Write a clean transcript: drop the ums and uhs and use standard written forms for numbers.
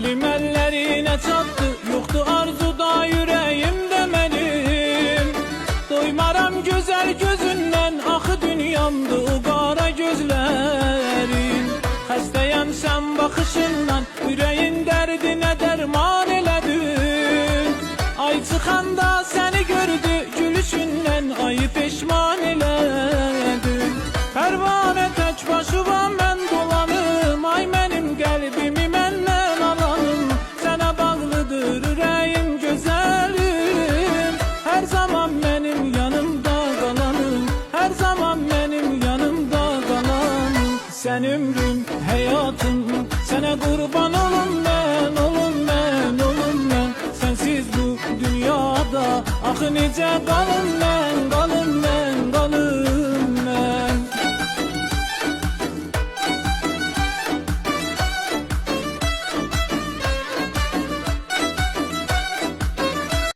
Elim ellerine çattı, yoktu arzuda yüreğimde benim. Doymaram güzel gözünden, ahı dünyamdı o qara gözlerin. Xəstəyəm sən baxışından, yüreğin dərdinə dərman elədin. Ay çıxanda səni gördü, gülüşündən ayı peşman elədin. Pərvanə tək başıva mən dolanım, ay mənim qəlbimi məndən alanım. Sənə bağlıdır ürəyim gözəlim, hər zaman mənim yanımda qalanım, hər zaman mənim yanımda qalanım. Sən ömrüm, həyatım, sənə qurban olum mən, olum mən, olum mən. Sənsiz bu dünyada axı necə qalım mən, qalım mən, qalım.